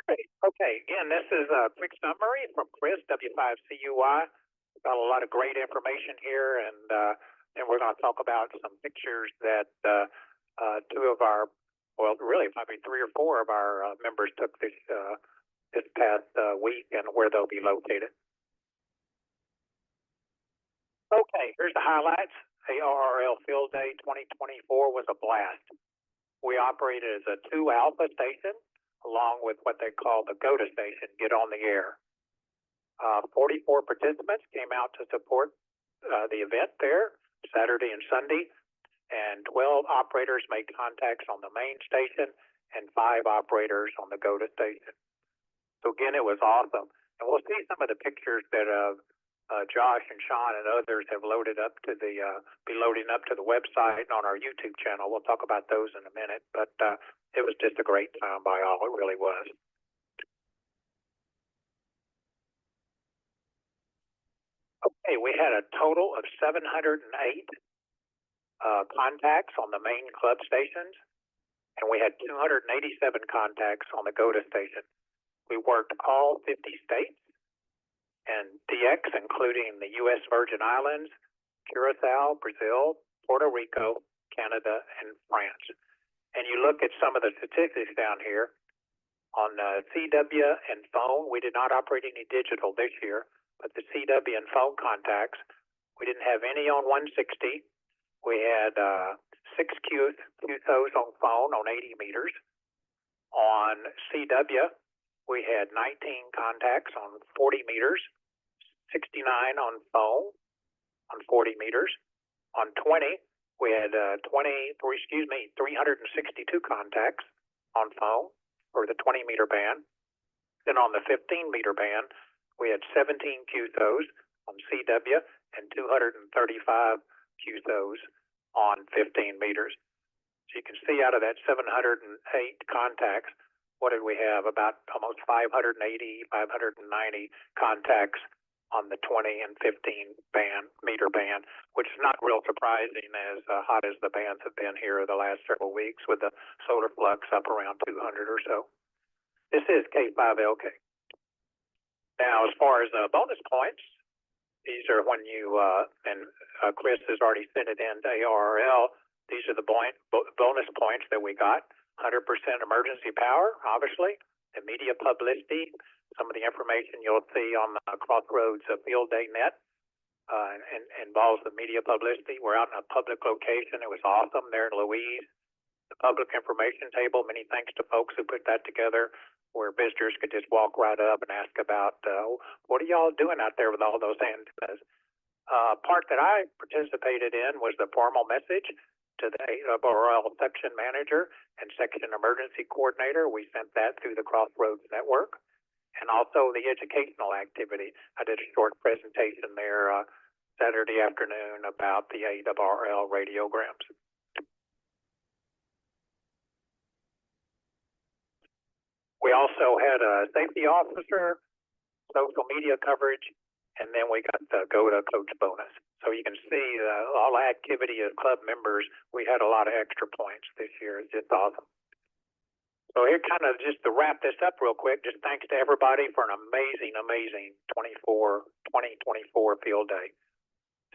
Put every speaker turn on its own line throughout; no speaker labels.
Great. Okay. Again, this is a quick summary from Chris, W5CUI. We've got a lot of great information here, and we're going to talk about some pictures that two of our, well, really probably three or four of our members took this past week and where they'll be located. Okay, here's the highlights. CRHRC Field Day 2024 was a blast. We operated as a 2 alpha station, along with what they call the GOTA station, Get on the Air. 44 participants came out to support the event there, Saturday and Sunday, and 12 operators made contacts on the main station and 5 operators on the GOTA station. So again, it was awesome. And we'll see some of the pictures that Josh and Sean and others have loaded up to be loading up to the website and on our YouTube channel. We'll talk about those in a minute, but it was just a great time by all. It really was. Okay, we had a total of 708 contacts on the main club stations, and we had 287 contacts on the GOTA station. We worked all 50 states and DX, including the U.S. Virgin Islands, Curacao, Brazil, Puerto Rico, Canada, and France. And you look at some of the statistics down here. On CW and phone, we did not operate any digital this year, but the CW and phone contacts, we didn't have any on 160. We had 6 QSOs on phone on 80 meters. On CW, we had 19 contacts on 40 meters, 69 on phone on 40 meters. On 20, we had 362 contacts on phone for the 20 meter band. Then on the 15 meter band, we had 17 QSOs on CW and 235 QSOs on 15 meters. So you can see out of that 708 contacts, what did we have? About almost 580, 590 contacts on the 20 and 15 meter band, which is not real surprising as hot as the bands have been here the last several weeks with the solar flux up around 200 or so. This is K5LK. Now, as far as bonus points, these are when you, and Chris has already sent it in to ARRL, these are the bonus points that we got. 100% emergency power, obviously, the media publicity, some of the information you'll see on the Crossroads Field Day Net involves the media publicity. We're out in a public location. It was awesome there in Louise. The public information table, many thanks to folks who put that together, where visitors could just walk right up and ask about, what are y'all doing out there with all those antennas? Part that I participated in was the formal message to the ARRL section manager and section emergency coordinator. We sent that through the Crossroads network. And also the educational activity. I did a short presentation there Saturday afternoon about the ARRL radiograms. We also had a safety officer, social media coverage, and then we got the GOTA coach bonus. So you can see all the activity of club members, we had a lot of extra points this year. It's just awesome. So here kind of just to wrap this up real quick, just thanks to everybody for an amazing 2024 field day.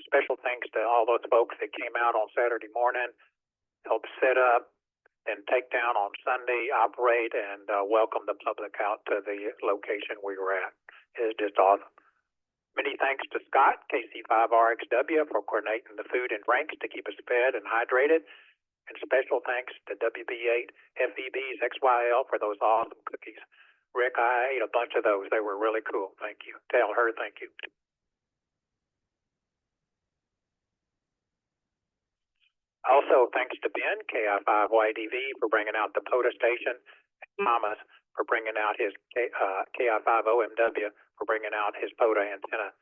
Special thanks to all those folks that came out on Saturday morning, helped set up, and take down on Sunday, operate, and welcome the public out to the location we were at. It is just awesome. Many thanks to Scott, KC5RXW, for coordinating the food and drinks to keep us fed and hydrated. And special thanks to WB8 FEB's XYL for those awesome cookies. Rick, I ate a bunch of those. They were really cool. Thank you. Tell her thank you. Also, thanks to Ben, KI5YDV, for bringing out the POTA station, and Thomas for bringing out his KI5OMW for bringing out his POTA antenna,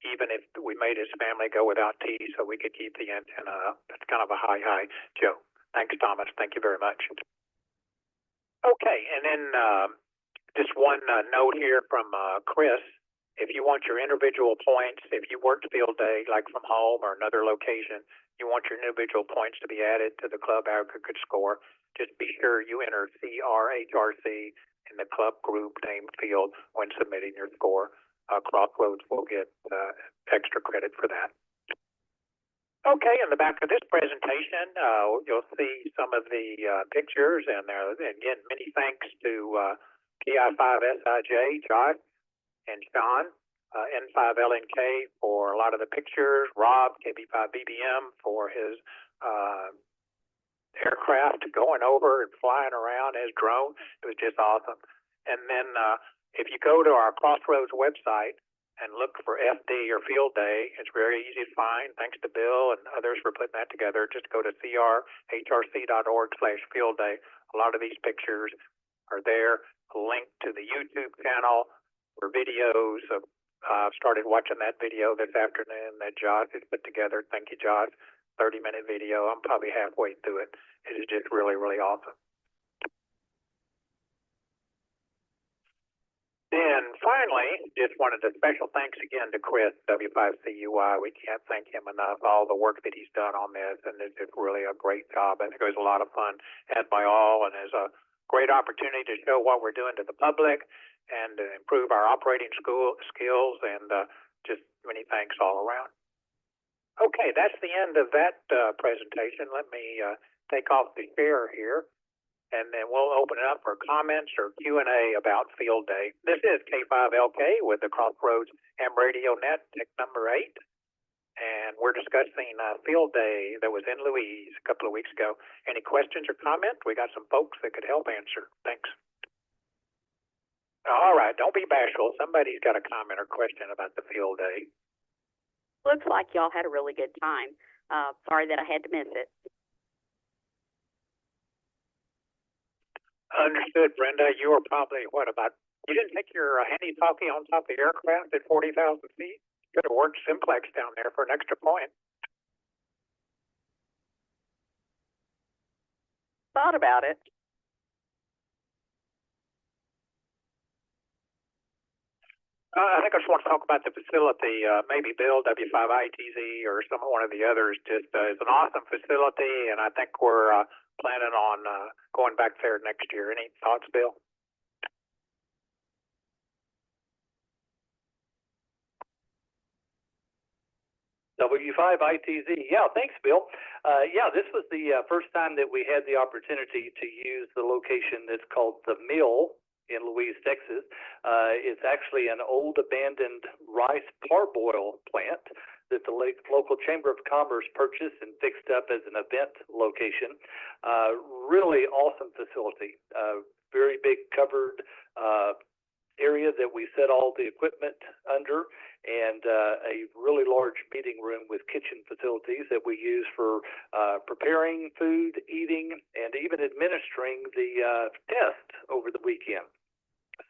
even if we made his family go without tea so we could keep the antenna up. That's kind of a hi, Joe. Thanks, Thomas. Thank you very much. Okay, and then just one note here from Chris. If you want your individual points, if you worked field day, like from home or another location, you want your individual points to be added to the club aggregate score, just be sure you enter CRHRC in the club group name field when submitting your score. Crossroads will get extra credit for that. Okay, in the back of this presentation, you'll see some of the pictures, and again, many thanks to KI5SIJ, Josh, and Sean, N5LNK for a lot of the pictures, Rob, KB5BBM for his aircraft going over and flying around his drone. It was just awesome. And then if you go to our Crossroads website and look for FD or Field Day, it's very easy to find. Thanks to Bill and others for putting that together. Just go to CRHRC.org/Field Day. A lot of these pictures are there. A link to the YouTube channel for videos. I've started watching that video this afternoon that Josh has put together. Thank you, Josh. 30-minute video. I'm probably halfway through it. It is just really, really awesome. And finally, just wanted a special thanks again to Chris, W5CUI. We can't thank him enough, all the work that he's done on this, and it's just really a great job. I think it was a lot of fun had by all, and is a great opportunity to show what we're doing to the public and to improve our operating skills, and just many thanks all around. Okay, that's the end of that presentation. Let me take off the share here, and then we'll open it up for comments or Q&A about Field Day. This is K5LK with the Crossroads Ham Radio Net, Tech number 8, and we're discussing Field Day that was in Louise a couple of weeks ago. Any questions or comments? We got some folks that could help answer. Thanks. All right, don't be bashful. Somebody's got a comment or question about the Field Day.
Looks like y'all had a really good time. Sorry that I had to miss it.
Understood, Brenda. You were probably, you didn't take your handy-talkie on top of the aircraft at 40,000 feet? Could have worked simplex down there for an extra point.
Thought about it.
I think I just want to talk about the facility. Maybe Bill, W5ITZ, or one of the others. Just it's an awesome facility, and I think we're planning on going back there next year. Any thoughts, Bill?
W5ITZ. Yeah, thanks, Bill. Yeah, this was the first time that we had the opportunity to use the location that's called the Mill in Louise, Texas. It's actually an old abandoned rice parboil plant that the local Chamber of Commerce purchased and fixed up as an event location. Really awesome facility. Very big covered area that we set all the equipment under, and a really large meeting room with kitchen facilities that we use for preparing food, eating, and even administering the test over the weekend.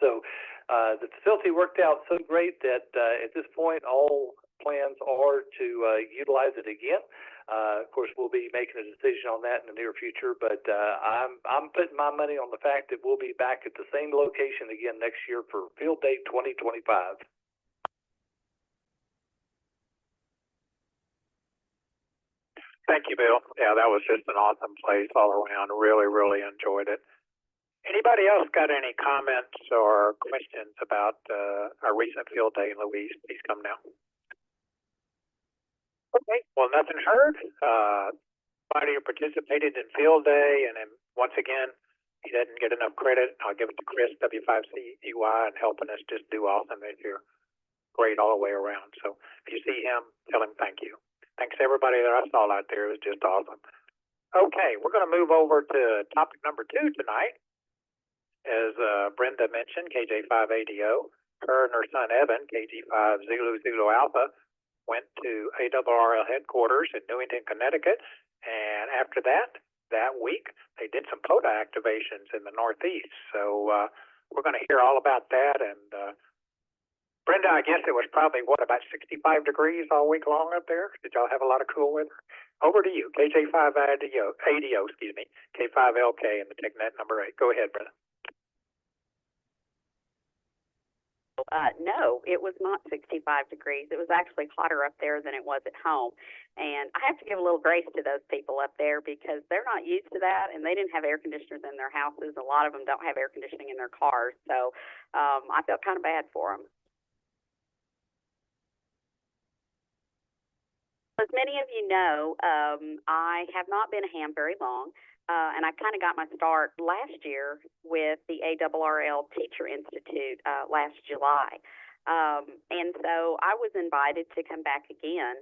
So the facility worked out so great that at this point all plans are to utilize it again. Of course, we'll be making a decision on that in the near future, but I'm putting my money on the fact that we'll be back at the same location again next year for Field Day 2025.
Thank you, Bill. Yeah, that was just an awesome place all around. Really, really enjoyed it. Anybody else got any comments or questions about our recent Field Day in Louise? Please come now. Okay, well, nothing heard. Somebody who participated in Field Day, and then once again, he didn't get enough credit. I'll give it to Chris, W5CUI, and helping us just do awesome this year. Great all the way around. So if you see him, tell him thank you. Thanks to everybody that I saw out there. It was just awesome. Okay, we're going to move over to topic number 2 tonight. As Brenda mentioned, KJ5ADO, her and her son Evan, KG5 Zulu Zulu Alpha, went to ARRL headquarters in Newington, Connecticut, and after that week, they did some POTA activations in the Northeast. So we're going to hear all about that. And Brenda, I guess it was probably, about 65 degrees all week long up there? Did y'all have a lot of cool weather? Over to you, KJ5ADO, K5LK in the Tech Net number 8. Go ahead, Brenda.
No, it was not 65 degrees. It was actually hotter up there than it was at home. And I have to give a little grace to those people up there because they're not used to that, and they didn't have air conditioners in their houses. A lot of them don't have air conditioning in their cars. So I felt kind of bad for them. As many of you know, I have not been a ham very long, and I kind of got my start last year with the ARRL Teacher Institute last July. And so I was invited to come back again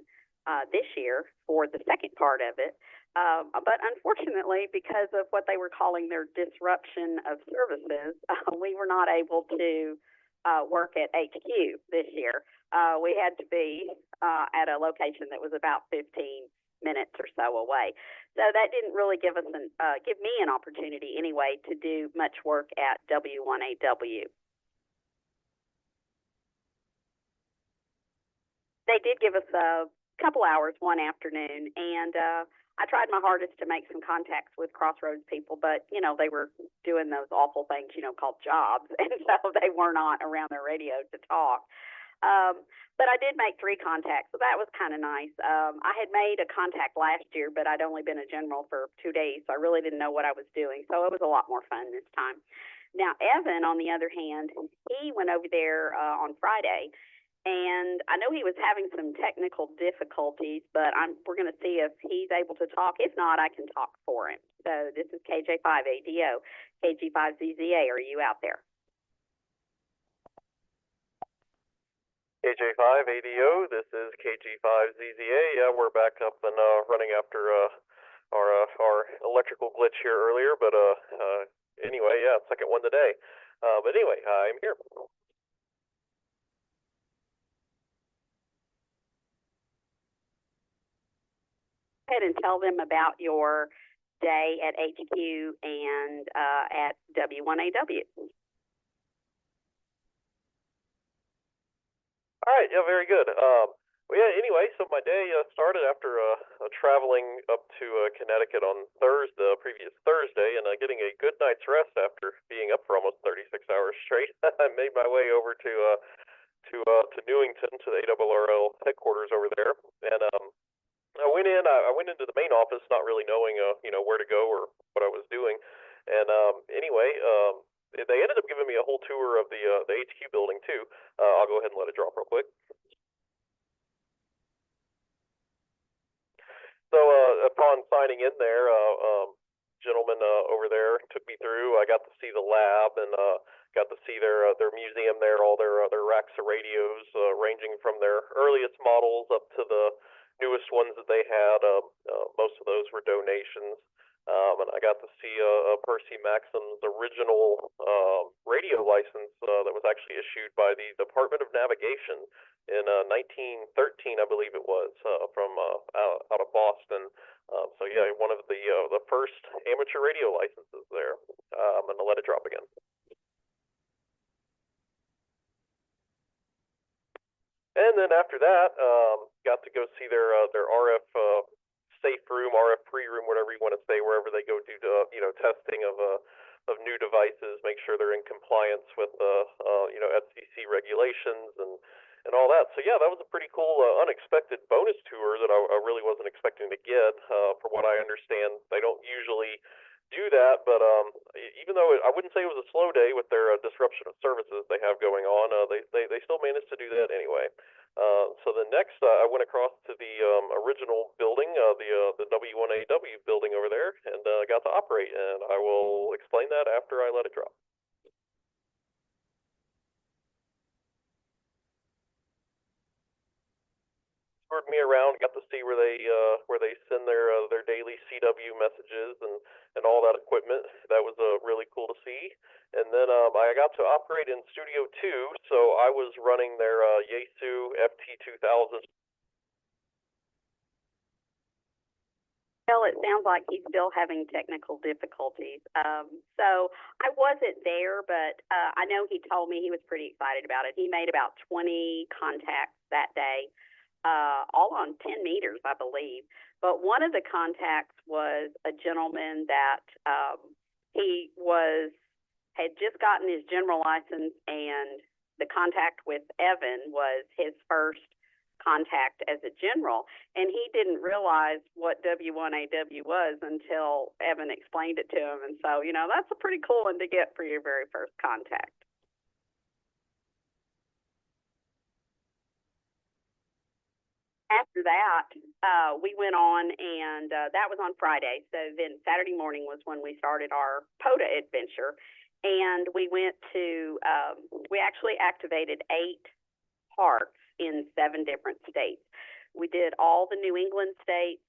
this year for the second part of it. But unfortunately, because of what they were calling their disruption of services, we were not able to work at HQ this year. We had to be at a location that was about 15 minutes or so away. So that didn't really give me an opportunity anyway to do much work at W1AW. They did give us a couple hours one afternoon, and I tried my hardest to make some contacts with Crossroads people, but you know they were doing those awful things, called jobs, and so they were not around their radio to talk. But I did make 3 contacts, so that was kind of nice. I had made a contact last year, but I'd only been a general for 2 days, so I really didn't know what I was doing. So it was a lot more fun this time. Now, Evan, on the other hand, he went over there on Friday, and I know he was having some technical difficulties, but we're going to see if he's able to talk. If not, I can talk for him. So this is KJ5ADO. KG5ZZA, are you out there?
KJ5ADO, this is KG5ZZA. Yeah, we're back up and running after our electrical glitch here earlier, but anyway, yeah, second one today. But anyway, I'm here.
Go ahead and tell them about your day at HQ and at W1AW.
All right, yeah, very good. Well, yeah, anyway, so my day started after traveling up to Connecticut on previous Thursday, and getting a good night's rest after being up for almost 36 hours straight. I made my way over to Newington, to the ARRL headquarters over there, and I went into the main office, not really knowing where to go or what I was doing, and anyway, they ended up giving me a whole tour of the HQ building too. I'll go ahead and let it drop real quick. So upon signing in there, gentleman over there took me through. I got to see the lab and got to see their museum there, all their racks of radios, ranging from their earliest models up to the newest ones that they had. Most of those were donations. And I got to see Percy Maxim's original radio license that was actually issued by the Department of Navigation in 1913, I believe it was, from out of Boston. So yeah, one of the first amateur radio licenses there. I'm gonna let it drop again. And then after that, got to go see their RF safe room, RF free room, whatever you want to say, wherever they go do testing of new devices, make sure they're in compliance with FCC regulations and all that. So yeah, that was a pretty cool unexpected bonus tour that I really wasn't expecting to get. From what I understand, they don't usually do that, but even though I wouldn't say it was a slow day with their disruption of services they have going on, they still managed to do that anyway. So the next, I went across to the original building, the W1AW building over there, and got to operate, and I will explain that after I let it drop. Toured me around, got to see where they send their daily CW messages and all that equipment. That was really cool to see. And then I got to operate in Studio 2, so I was running their Yaesu FT2000.
Well, it sounds like he's still having technical difficulties. So I wasn't there, but I know he told me he was pretty excited about it. He made about 20 contacts that day, all on 10 meters, I believe. But one of the contacts was a gentleman that had just gotten his general license, and the contact with Evan was his first contact as a general, and he didn't realize what W1AW was until Evan explained it to him. And so, that's a pretty cool one to get for your very first contact. After that, we went on, and that was on Friday. So then Saturday morning was when we started our POTA adventure, and we went to, we actually activated 8 parks in 7 different states. We did all the New England states,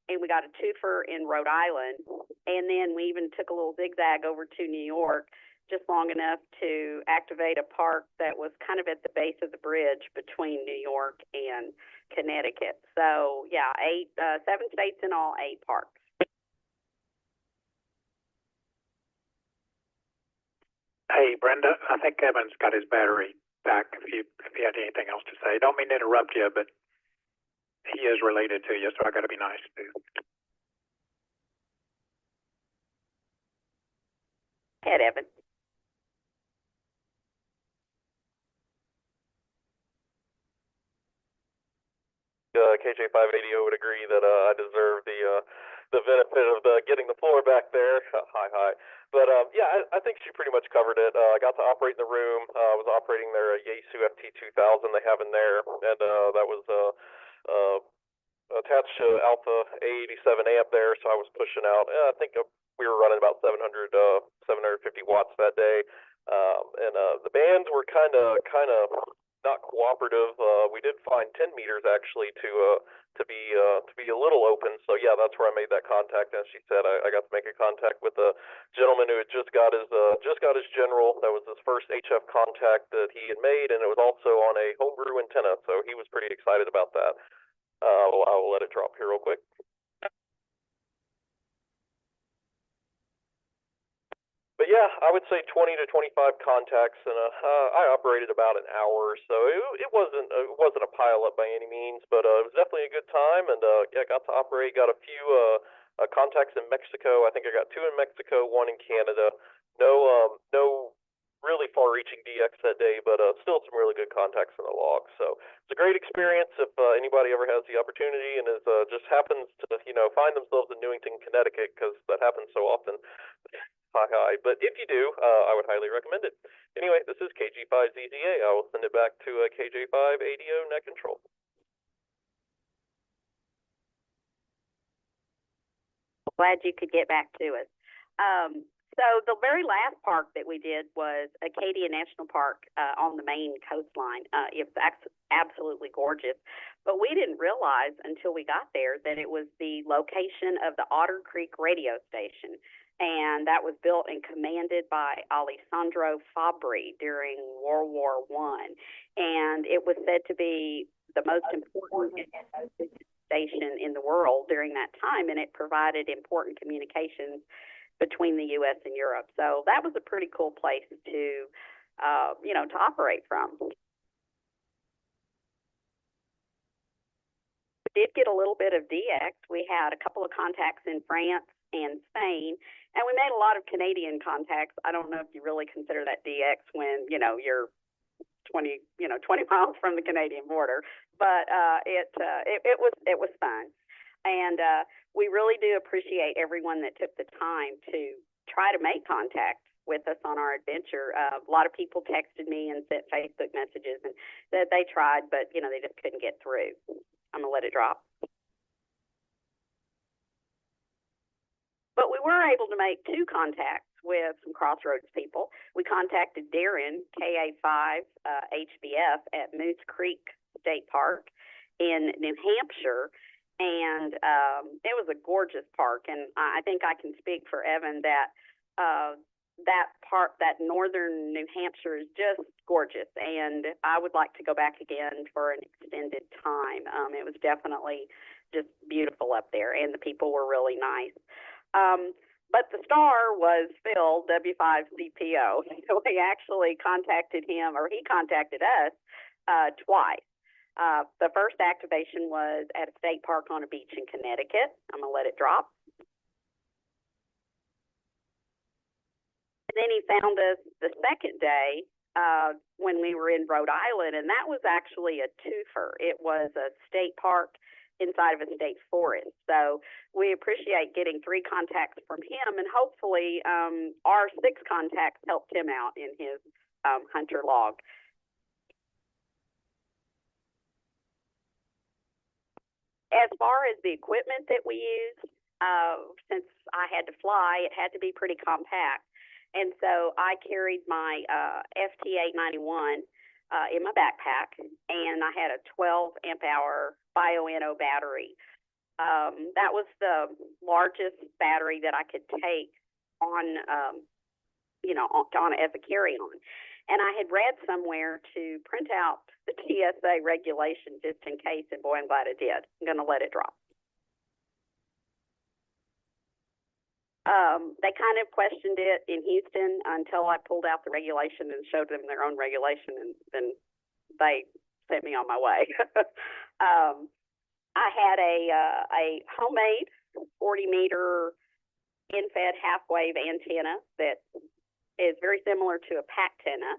and we got a twofer in Rhode Island, and then we even took a little zigzag over to New York, just long enough to activate a park that was kind of at the base of the bridge between New York and Connecticut. So yeah, 7 states in all, 8 parks.
Hey, Brenda, I think Evan's got his battery back. If you had anything else to say, don't mean to interrupt you, but he is related to you, so I got to be nice too.
Head, Evan.
KJ580 would agree that I deserve the benefit of getting the floor back there. Hi. But yeah, I think she pretty much covered it. I got to operate in the room. I was operating their Yaesu FT2000 they have in there, and that was attached to Alpha A87 amp there, so I was pushing out. I think we were running about 750 watts that day, and the bands were kind of not cooperative. We did find 10 meters actually to be a little open. So yeah, that's where I made that contact. As she said, I got to make a contact with a gentleman who had just got his general. That was his first HF contact that he had made, and it was also on a homebrew antenna. So he was pretty excited about that. I will let it drop here real quick. But yeah, I would say 20 to 25 contacts, and I operated about an hour, so it wasn't a pile up by any means, but it was definitely a good time, and yeah, got to operate. Got a few contacts in Mexico. I think I got 2 in Mexico, 1 in Canada. No really far-reaching DX that day, but still some really good contacts in the log. So it's a great experience if anybody ever has the opportunity and is just happens to find themselves in Newington, Connecticut, because that happens so often. Hi. But if you do, I would highly recommend it. Anyway, this is KG5ZZA. I will send it back to KJ5ADO Net Control.
Glad you could get back to us. So the very last park that we did was Acadia National Park on the Maine coastline. It was absolutely gorgeous, but we didn't realize until we got there that it was the location of the Otter Creek radio station, and that was built and commanded by Alessandro Fabri during World War I, and it was said to be the most important station in the world during that time, and it provided important communications between the U.S. and Europe. So that was a pretty cool place to operate from. We did get a little bit of DX. We had a couple of contacts in France and Spain, and we made a lot of Canadian contacts. I don't know if you really consider that DX when, you're 20 miles from the Canadian border, but it was fun. And we really do appreciate everyone that took the time to try to make contact with us on our adventure. A lot of people texted me and sent Facebook messages and that they tried, but, they just couldn't get through. I'm going to let it drop. But we were able to make 2 contacts with some Crossroads people. We contacted Darren, KA5 HBF at Moose Creek State Park in New Hampshire. And it was a gorgeous park, and I think I can speak for Evan that that northern New Hampshire is just gorgeous, and I would like to go back again for an extended time. It was definitely just beautiful up there, and the people were really nice. But the star was Phil, W5CPO. So we actually contacted him, or he contacted us twice. The first activation was at a state park on a beach in Connecticut. I'm going to let it drop. And then he found us the second day when we were in Rhode Island, and that was actually a twofer. It was a state park inside of a state forest. So we appreciate getting 3 contacts from him, and hopefully our 6 contacts helped him out in his hunter log. As far as the equipment that we used, since I had to fly, it had to be pretty compact. And so I carried my FT891 in my backpack, and I had a 12 amp hour BioNO battery. That was the largest battery that I could take on, on as a carry-on. And I had read somewhere to print out the TSA regulation just in case, and boy, I'm glad I did. I'm going to let it drop. They kind of questioned it in Houston until I pulled out the regulation and showed them their own regulation, and then they sent me on my way. I had a homemade 40-meter in-fed half-wave antenna that is very similar to a PAC-tenna.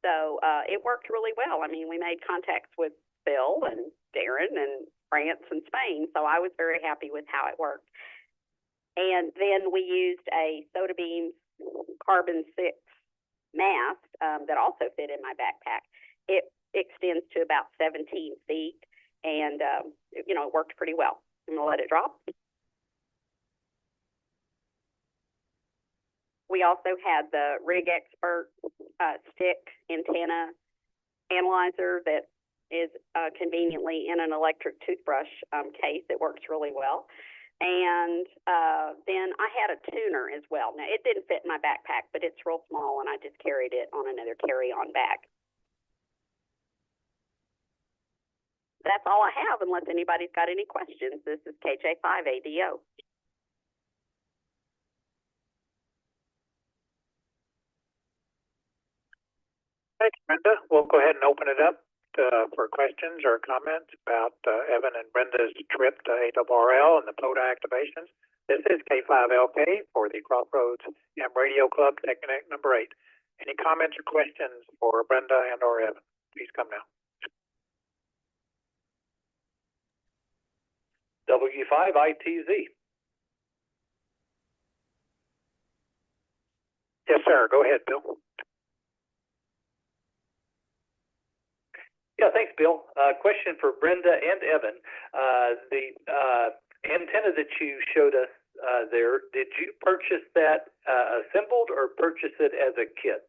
So it worked really well. I mean, we made contacts with Bill and Darren and France and Spain, so I was very happy with how it worked. And then we used a Soda Beam carbon 6 mast that also fit in my backpack. It extends to about 17 feet, and it worked pretty well. I'm gonna let it drop. We also had the Rig Expert stick antenna analyzer that is conveniently in an electric toothbrush case. It works really well. And then I had a tuner as well. Now, it didn't fit in my backpack, but it's real small, and I just carried it on another carry-on bag. That's all I have, unless anybody's got any questions. This is KJ5ADO.
Thanks, Brenda. We'll go ahead and open it up for questions or comments about Evan and Brenda's trip to ARRL and the POTA activations. This is K5LK for the Crossroads Ham Radio Club Tech Net number 8. Any comments or questions for Brenda and or Evan? Please come now.
W5ITZ.
Yes, sir. Go ahead, Bill.
Yeah, thanks, Bill. Question for Brenda and Evan. The antenna that you showed us there, did you purchase that assembled or purchase it as a kit?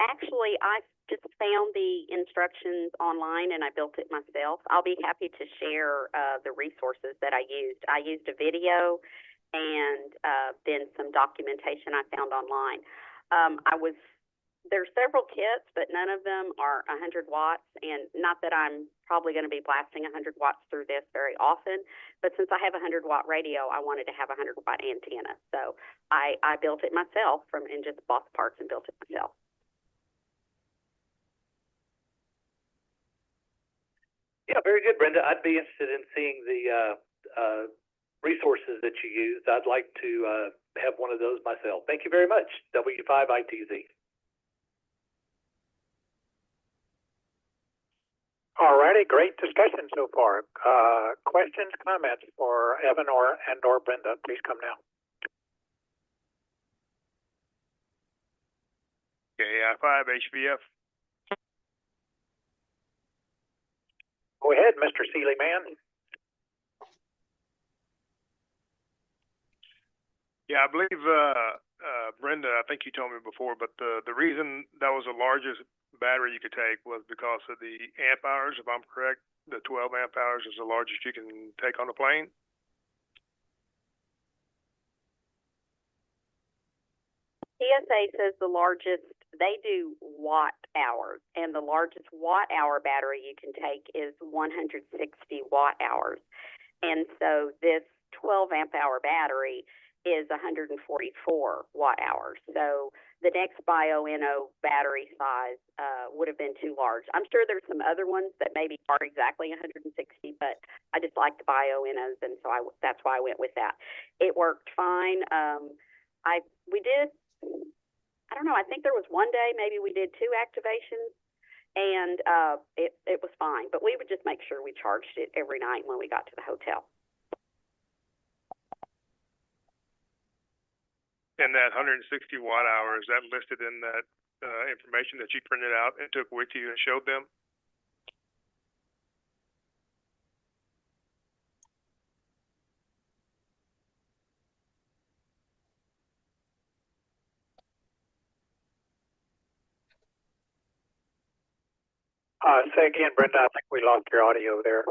Actually, I just found the instructions online and I built it myself. I'll be happy to share the resources that I used. I used a video and then some documentation I found online. There's several kits, but none of them are 100 watts, and not that I'm probably going to be blasting 100 watts through this very often, but since I have a 100-watt radio, I wanted to have a 100-watt antenna. So I built it myself and just bought the parts and built it myself.
Yeah, very good, Brenda. I'd be interested in seeing the resources that you used. I'd like to have one of those myself. Thank you very much. W5ITZ.
All righty, great discussion so far. Questions, comments for Evan or Brenda? Please come now.
KI5 HVF.
Go ahead, Mr. Seeley Man.
Yeah, I believe, Brenda, I think you told me before, but the reason that was the largest battery you could take was because of the amp hours, if I'm correct. The 12 amp hours is the largest you can take on a plane.
TSA says the largest, they do watt hours, and the largest watt hour battery you can take is 160 watt hours. And so this 12 amp hour battery is 144 watt hours. So the next Bioenno battery size would have been too large. I'm sure there's some other ones that maybe are exactly 160, but I just like the Bioennos, and so that's why I went with that. It worked fine. We did, I don't know, I think there was one day maybe we did 2 activations, and it was fine. But we would just make sure we charged it every night when we got to the hotel.
And that 160 watt hour, is that listed in that information that you printed out and took with you and showed them?
Say again, Brenda, I think we lost your audio there.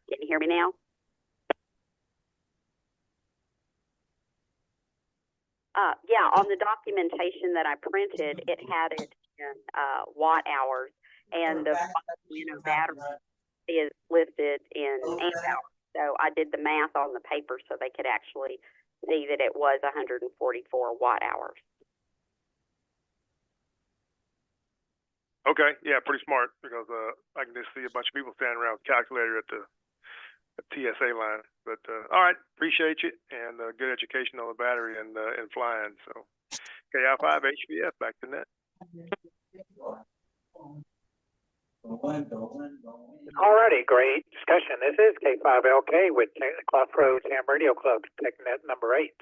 Can you hear me now? Yeah, on the documentation that I printed, it had it in watt hours, and the battery is listed in amp hours. So I did the math on the paper so they could actually see that it was 144 watt hours.
Okay, yeah, pretty smart, because I can just see a bunch of people standing around with a calculator at the TSA line. But all right, appreciate you, and good education on the battery and flying. So KI5 HVF, back to net.
Alrighty, great discussion. This is K5LK with Crossroads Ham Radio Club Tech Net number 8.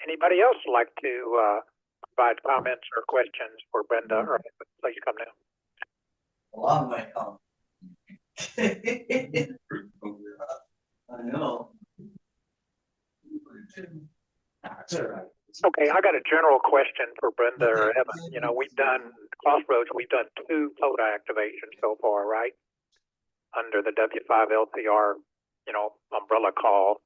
Anybody else like to provide comments or questions for Brenda? Or please come down.
A long way home. I know. That's all right.
Okay, I got a general question for Brenda or Evan. You know, we've done Crossroads, we've done 2 POTA activations so far, right? Under the W5LCR, you know, umbrella call.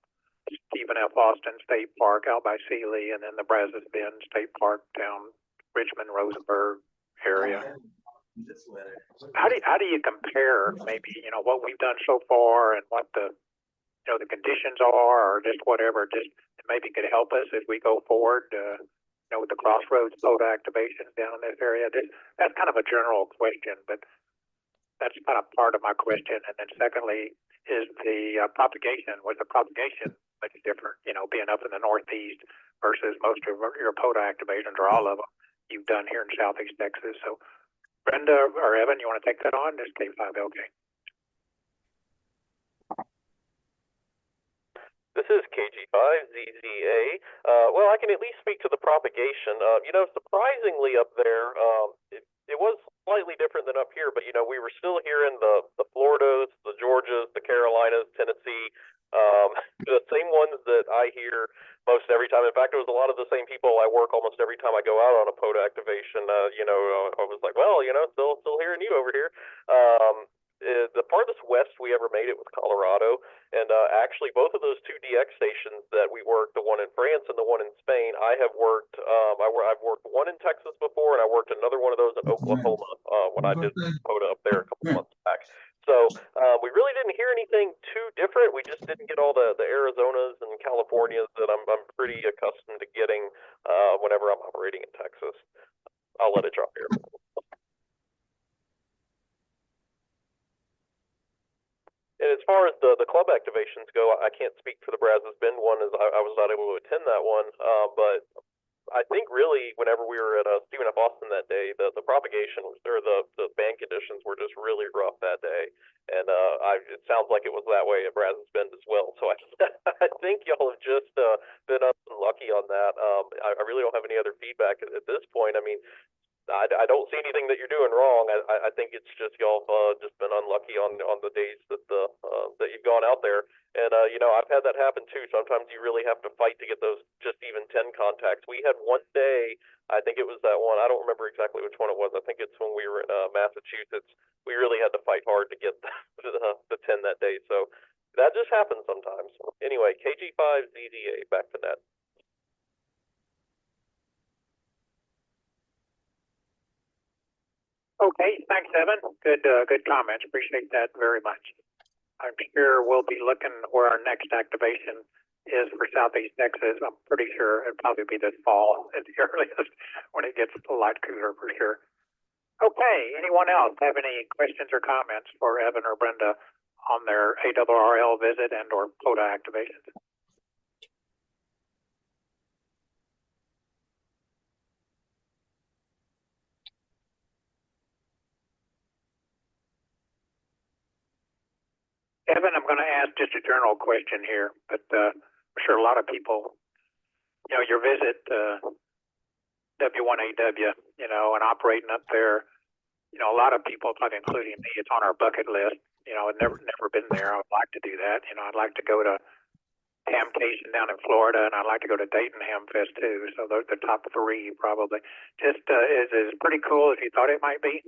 Stephen F. Austin State Park out by Sealy, and then the Brazos Bend State Park down Richmond, Rosenberg area. How do you compare maybe, you know, what we've done so far and what the, you know, the conditions are, or just whatever, just maybe could help us as we go forward, you know, with the Crossroads POTA activations down in this area? That's kind of a general question, but that's kind of part of my question. And then secondly, is the propagation, was the propagation much different, you know, being up in the Northeast versus most of your POTA activations, or all of them you've done here in Southeast Texas? So Brenda or Evan, you want to take that on? This K5LK.
This is KG5ZZA. Well, I can at least speak to the propagation. You know, surprisingly up there, it was slightly different than up here, but, you know, we were still hearing the Floridas, the Georgias, the Carolinas, Tennessee, the same ones that I hear most every time. In fact, it was a lot of the same people I work almost every time I go out on a POTA activation. You know, I was like, well, you know, still hearing you over here. The farthest west we ever made it was Colorado, and actually both of those 2 DX stations that we worked, the one in France and the one in Spain, I have worked. I've worked one in Texas before, and I worked another one of those in Oklahoma when I did POTA up there a couple months back. So we really didn't hear anything too different. We just didn't get all the Arizonas and Californias that I'm pretty accustomed to getting whenever I'm operating in Texas. I'll let it drop here. And as far as the club activations go, I can't speak for the Brazos Bend one, as I was not able to attend that one. But I think really whenever we were at Stephen F. Austin that day, the propagation was, or the band conditions were just really rough that day. And it sounds like it was that way at Brazos Bend as well. So I think y'all have just been unlucky on that. I really don't have any other feedback at this point. I mean, I don't see anything that you're doing wrong. I think it's just y'all just been unlucky on the days that that you've gone out there. And you know, I've had that happen too. Sometimes you really have to fight to get those just even 10 contacts. We had one day, I think it was that one. I don't remember exactly which one it was. I think it's when we were in Massachusetts. We really had to fight hard to get the 10 that day. So that just happens sometimes. Anyway, KG5ZZA, back to net.
Okay, thanks, Evan. Good comments. Appreciate that very much. I'm sure we'll be looking where our next activation is for Southeast Texas. I'm pretty sure it'll probably be this fall at the earliest when it gets a lot cooler for sure. Okay, anyone else have any questions or comments for Evan or Brenda on their ARRL visit and or POTA activations? Evan, I'm going to ask just a general question here, but I'm sure a lot of people, your visit W1AW, and operating up there, a lot of people, probably including me, it's on our bucket list. I've never been there. I would like to do that. I'd like to go to Hamcation down in Florida, and I'd like to go to Dayton Hamfest too. So those are the top three probably. Just is pretty cool as you thought it might be.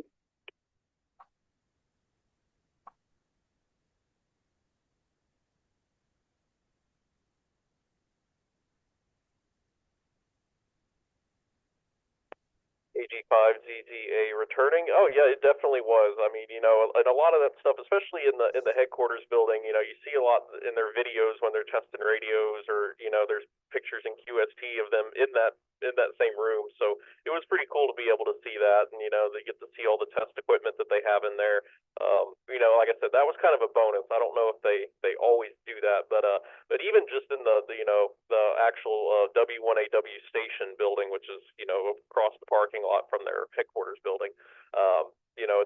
AG5ZZA returning. Oh yeah, it definitely was. I mean, and a lot of that stuff, especially in the headquarters building, you see a lot in their videos when they're testing radios, or there's pictures in QST of them in that same room. So it was pretty cool to be able to see that, and they get to see all the test equipment that they have in there. Like I said, that was kind of a bonus. I don't know if they always do that, but even just in the actual W1AW station building, which is across the parking lot from their headquarters building,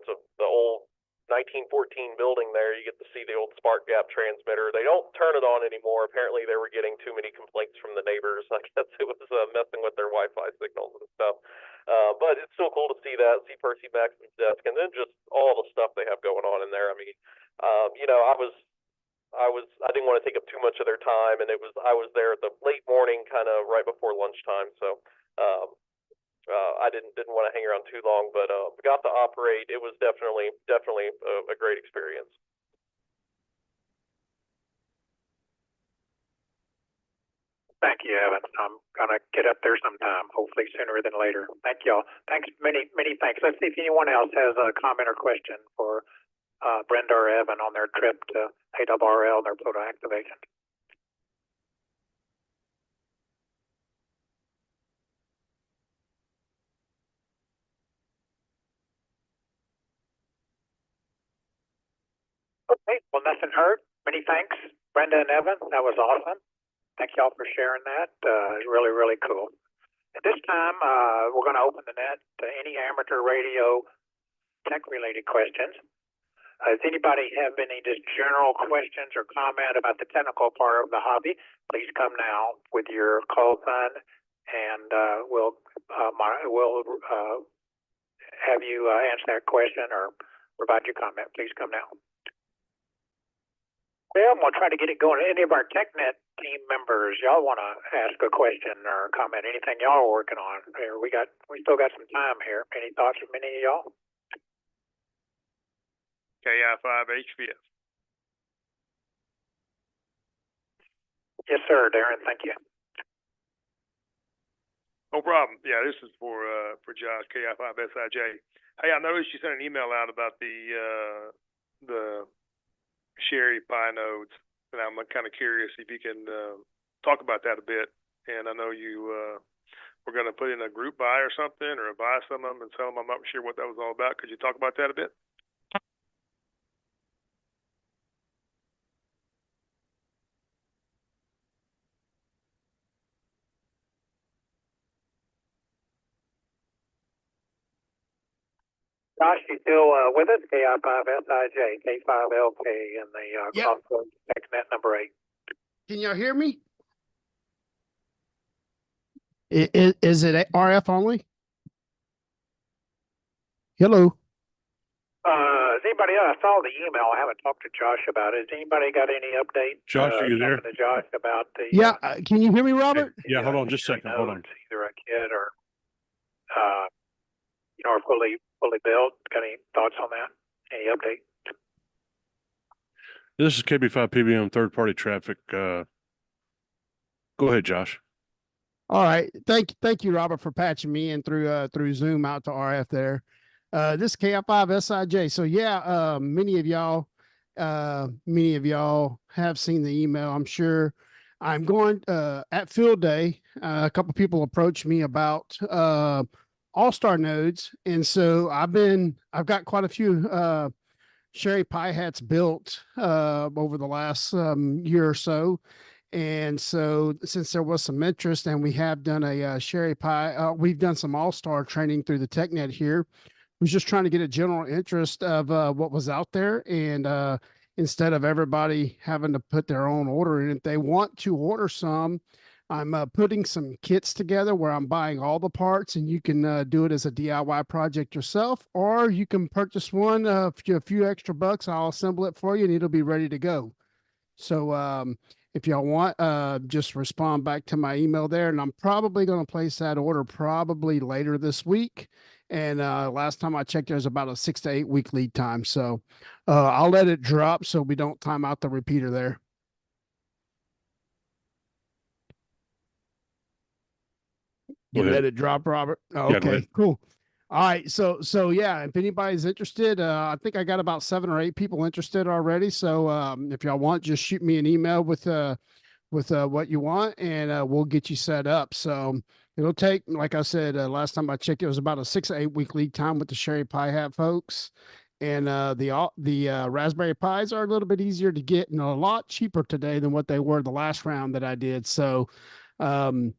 it's the old 1914 building there. You get to see the old spark gap transmitter. They don't turn it on anymore. Apparently they were getting too many complaints from the neighbors. I guess it was messing with their Wi-Fi signals and stuff. But it's still cool to see that, see Percy Maxon's desk, and then just all the stuff they have going on in there. I mean, I didn't want to take up too much of their time, and I was there at the late morning, kind of right before lunchtime, so I didn't want to hang around too long, but got to operate. It was definitely a great experience.
Thank you, Evan. I'm gonna get up there sometime, hopefully sooner than later. Thank y'all. Thanks, many thanks. Let's see if anyone else has a comment or question for Brenda or Evan on their trip to ARRL and their POTA activation. Okay, well, nothing heard. Many thanks, Brenda and Evan. That was awesome. Thank y'all for sharing that. It's really, really cool. At this time, we're going to open the net to any amateur radio tech-related questions. Does anybody have any just general questions or comment about the technical part of the hobby? Please come now with your call sign, and we'll have you answer that question or provide your comment. Please come now. Well, I'm going to try to get it going. Any of our Tech Net team members, y'all want to ask a question or comment? Anything y'all are working on? We still got some time here. Any thoughts from any of y'all?
KI5HVS.
Yes, sir, Darren. Thank you.
No problem. Yeah, this is for Josh, KI5SIJ. Hey, I noticed you sent an email out about the Sherry Pi nodes, and I'm kind of curious if you can talk about that a bit. And I know you were going to put in a group buy or something, or buy some of them and sell them. I'm not sure what that was all about. Could you talk about that a bit?
Josh, you still with us? KI5SIJ, K5LK, and the CRHRC Tech Net number 8.
Can y'all hear me? Is it RF only? Hello.
Is anybody else? I saw the email. I haven't talked to Josh about it. Has anybody got any update?
Josh, are you there?
To Josh about the
Yeah. Can you hear me, Robert?
Yeah, hold on just a second. Hold on.
Either a kid or or fully built. Got any thoughts on that? Any update?
This is KB5 PBM third party traffic. Go ahead, Josh.
All right. Thank you, Robert, for patching me in through Zoom out to RF there. This KI5SIJ. So yeah, many of y'all have seen the email, I'm sure. I'm going at field day. A couple people approached me about all-star nodes, and so I've got quite a few Sherry Pie hats built over the last year or so. And so, since there was some interest, and we have done a Sherry Pie, we've done some all-star training through the Tech Net here. Was just trying to get a general interest of what was out there, and instead of everybody having to put their own order in, if they want to order some, I'm putting some kits together where I'm buying all the parts, and you can do it as a DIY project yourself, or you can purchase one for a few extra bucks. I'll assemble it for you, and it'll be ready to go. So if y'all want, just respond back to my email there, and I'm probably going to place that order probably later this week. And last time I checked, there's about a 6 to 8 week lead time. So I'll let it drop so we don't time out the repeater there.
Go
You
ahead.
let it drop, Robert?
Yeah, go
Okay,
ahead.
cool. All right. So yeah, if anybody's interested, I think I got about 7 or 8 people interested already. So if y'all want, just shoot me an email with what you want, and we'll get you set up. So it'll take, like I said, last time I checked, it was about a 6 to 8 week lead time with the Sherry Pie Hat folks. And the Raspberry Pis are a little bit easier to get and a lot cheaper today than what they were the last round that I did. So um,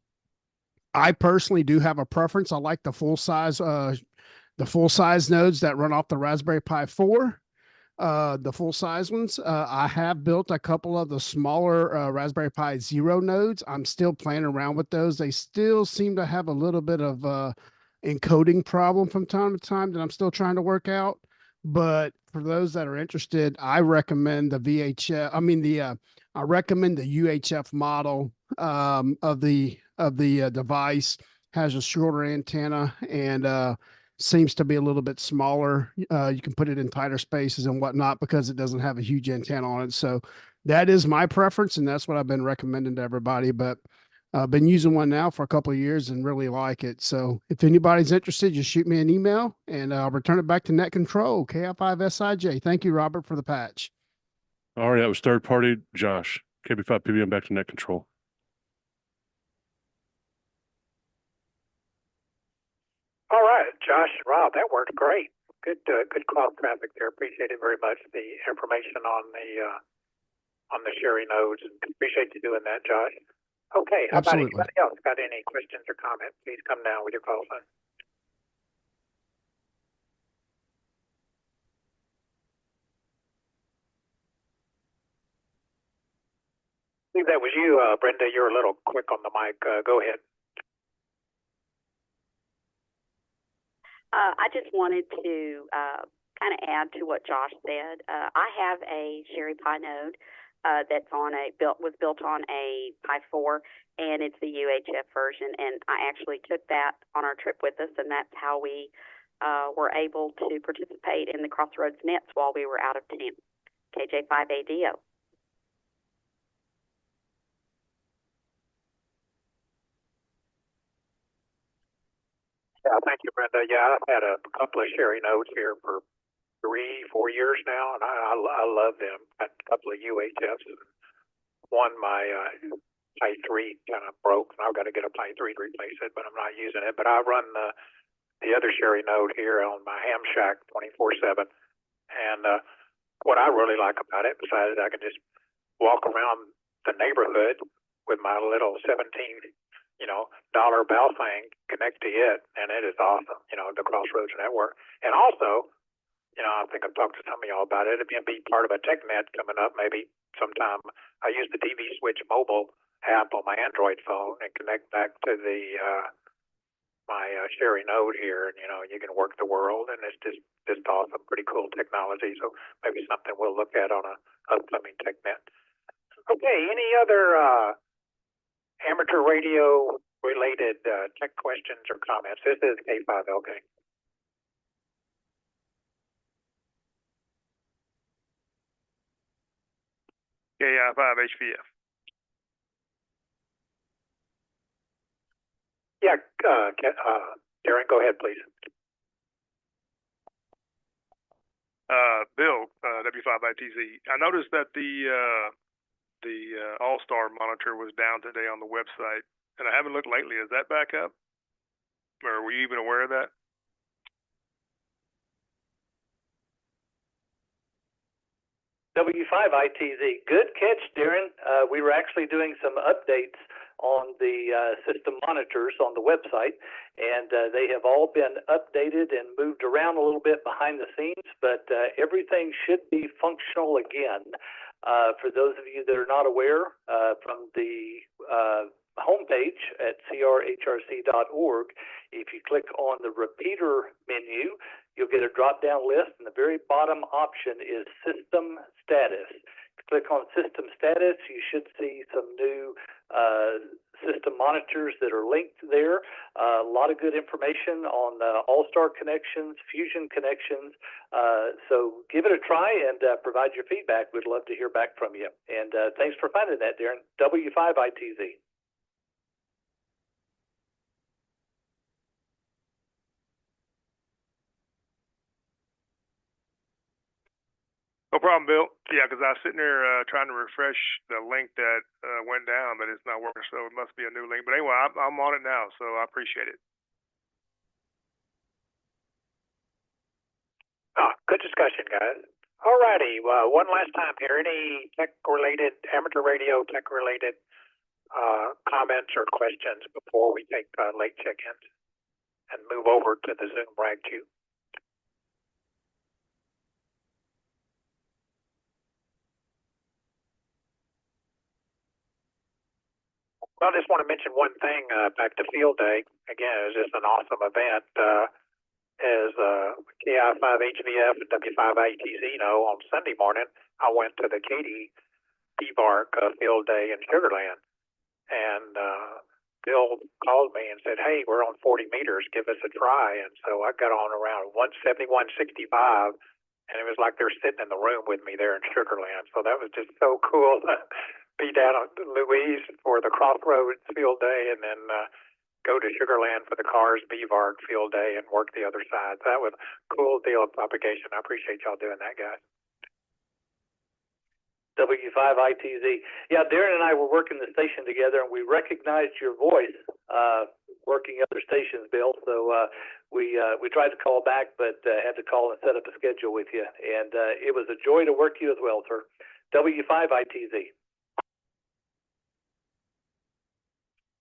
I personally do have a preference. I like the full size nodes that run off the Raspberry Pi 4, the full size ones. I have built a couple of the smaller Raspberry Pi Zero nodes. I'm still playing around with those. They still seem to have a little bit of encoding problem from time to time that I'm still trying to work out. But for those that are interested, I recommend the VHF. I recommend the UHF model of the device. Has a shorter antenna and seems to be a little bit smaller. You can put it in tighter spaces and whatnot because it doesn't have a huge antenna on it. So that is my preference, and that's what I've been recommending to everybody. But I've been using one now for a couple of years and really like it. So if anybody's interested, just shoot me an email and I'll return it back to Net Control, KI5SIJ. Thank you, Robert, for the patch.
All right, that was third party Josh. KB5PBM back to Net Control.
All right, Josh and Rob, that worked great. Good cross traffic there. Appreciate it very much. The information on the Sherry nodes, and appreciate you doing that, Josh. Okay, how
Absolutely.
about anybody else got any questions or comments? Please come down with your call sign. I think that was you, Brenda. You're a little quick on the mic. Go ahead.
I just wanted to kind of add to what Josh said. I have a Sherry Pie node that's was built on a Pi 4, and it's the UHF version. And I actually took that on our trip with us, and that's how we were able to participate in the Crossroads Nets while we were out of town. KJ5ADO.
Yeah, thank you, Brenda. Yeah, I've had a couple of Sherry nodes here for 3-4 years now, and I love them. Got a couple of UHFs. One, my Pi 3 kind of broke, and I've got to get a Pi 3 to replace it, but I'm not using it. But I run the other Sherry node here on my ham shack 24/7, and what I really like about it, besides I can just walk around the neighborhood with my little $17 bell thing, connect to it, and it is awesome, the Crossroads Network. And also, I think I've talked to some of y'all about it. It'd be part of a Tech Net coming up maybe sometime. I use the TV Switch mobile app on my Android phone and connect back to the my Sherry node here, and you can work the world, and it's just awesome, pretty cool technology. So maybe something we'll look at on a upcoming Tech Net. Okay, any other amateur radio related tech questions or comments? This is K5LK.
KI5HVF.
Yeah, Darren, go ahead, please.
Bill, W5ITZ. I noticed that the All-Star monitor was down today on the website, and I haven't looked lately. Is that back up? Or were you even aware of that?
W5ITZ. Good catch, Darren. We were actually doing some updates on the system monitors on the website, and they have all been updated and moved around a little bit behind the scenes, but everything should be functional again. For those of you that are not aware, from the homepage at CRHRC.org, if you click on the repeater menu, you'll get a drop-down list, and the very bottom option is System Status. Click on System Status, you should see some new system monitors that are linked there. A lot of good information on All-Star connections, Fusion connections. So give it a try and provide your feedback. We'd love to hear back from you. And thanks for finding that, Darren. W5ITZ.
No problem, Bill. Yeah, because I was sitting there trying to refresh the link that went down, but it's not working, so it must be a new link. But anyway, I'm on it now, so I appreciate it.
Good discussion, guys. All righty. One last time here. Any tech-related, amateur radio tech-related comments or questions before we take late check-ins and move over to the Zoom brag queue? Well, I just want to mention one thing back to Field Day. Again, it was just an awesome event. As KI5HVF and W5ITZ know, on Sunday morning, I went to the Katy DBARC Field Day in Sugar Land. And Bill called me and said, hey, we're on 40 meters. Give us a try. And so I got on around 170, 165. And it was like they're sitting in the room with me there in Sugar Land. So that was just so cool to be down at Louise for the Crossroads Field Day and then go to Sugar Land for the Cars BVARC Field Day and work the other side. So that was a cool deal of propagation. I appreciate y'all doing that, guys.
W5ITZ. Yeah, Darren and I were working the station together, and we recognized your voice working other stations, Bill. So we tried to call back, but had to call and set up a schedule with you. And it was a joy to work you as well, sir. W5ITZ.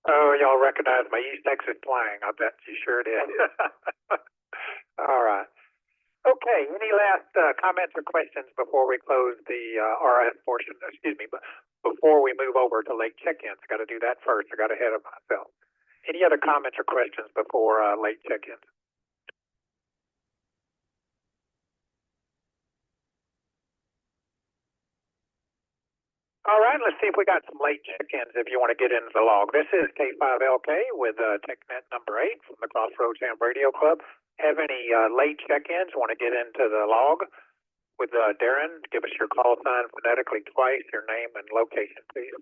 Oh, y'all recognize my East Texas twang. I bet you sure did. All right. Okay, any last comments or questions before we close the RF portion? Excuse me, but before we move over to late check-ins, got to do that first. I got ahead of myself. Any other comments or questions before late check-ins? All right, let's see if we got some late check-ins if you want to get into the log. This is K5LK with Tech Net number 8 from the Crossroads Ham Radio Club. Have any late check-ins? Want to get into the log with Darren? Give us your call sign phonetically twice, your name and location, please.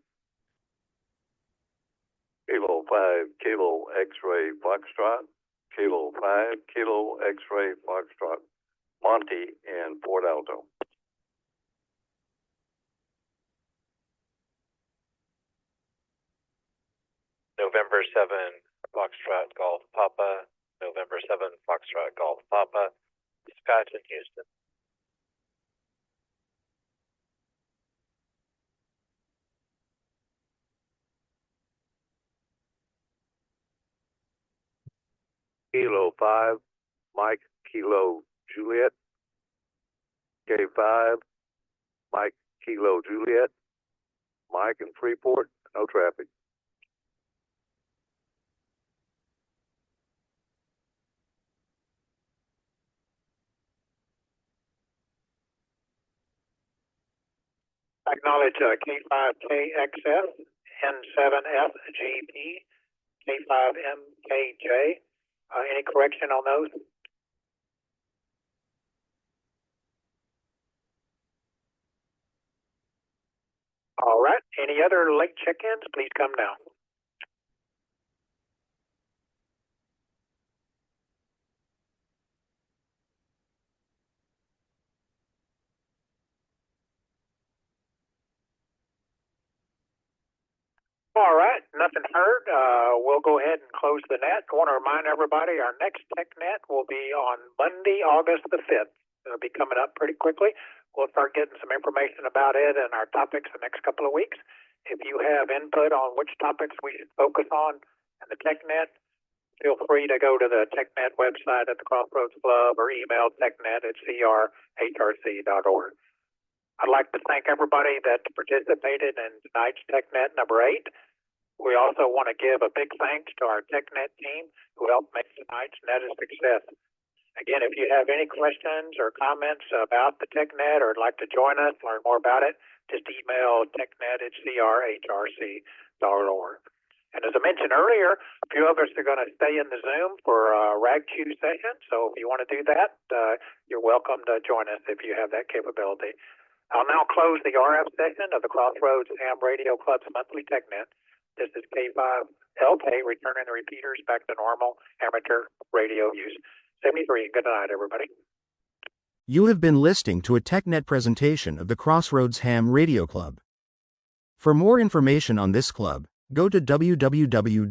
Kilo 5, Kilo X-ray Foxtrot. Kilo 5, Kilo X-ray Foxtrot. Monty in Port Alto.
November 7, Foxtrot Golf Papa. November 7, Foxtrot Golf Papa. Dispatch in Houston.
Kilo 5, Mike Kilo Juliet. K5, Mike Kilo Juliet. Mike in Freeport, no traffic.
Acknowledge K5KXF, N7FGP, K5MKJ. Any correction on those? All right. Any other late check-ins? Please come down. All right, nothing heard. We'll go ahead and close the net. I want to remind everybody our next Tech Net will be on Monday, August the 5th. It'll be coming up pretty quickly. We'll start getting some information about it and our topics the next couple of weeks. If you have input on which topics we should focus on in the Tech Net, feel free to go to the Tech Net website at the Crossroads Club or email technet@crhrc.org. I'd like to thank everybody that participated in tonight's Tech Net number 8. We also want to give a big thanks to our Tech Net team who helped make tonight's net a success. Again, if you have any questions or comments about the Tech Net or would like to join us, learn more about it, just email technet@crhrc.org. And as I mentioned earlier, a few of us are going to stay in the Zoom for a RAGQ session. So if you want to do that, you're welcome to join us if you have that capability. I'll now close the RF session of the Crossroads Ham Radio Club's monthly Tech Net. This is K5LK, returning the repeaters back to normal amateur radio use. 73, good night, everybody.
You have been listening to a TechNet presentation of the Crossroads Ham Radio Club. For more information on this club, go to www.crhrc.org.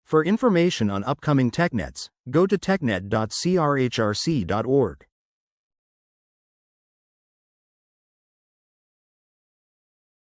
For information on upcoming TechNets, go to technet.crhrc.org.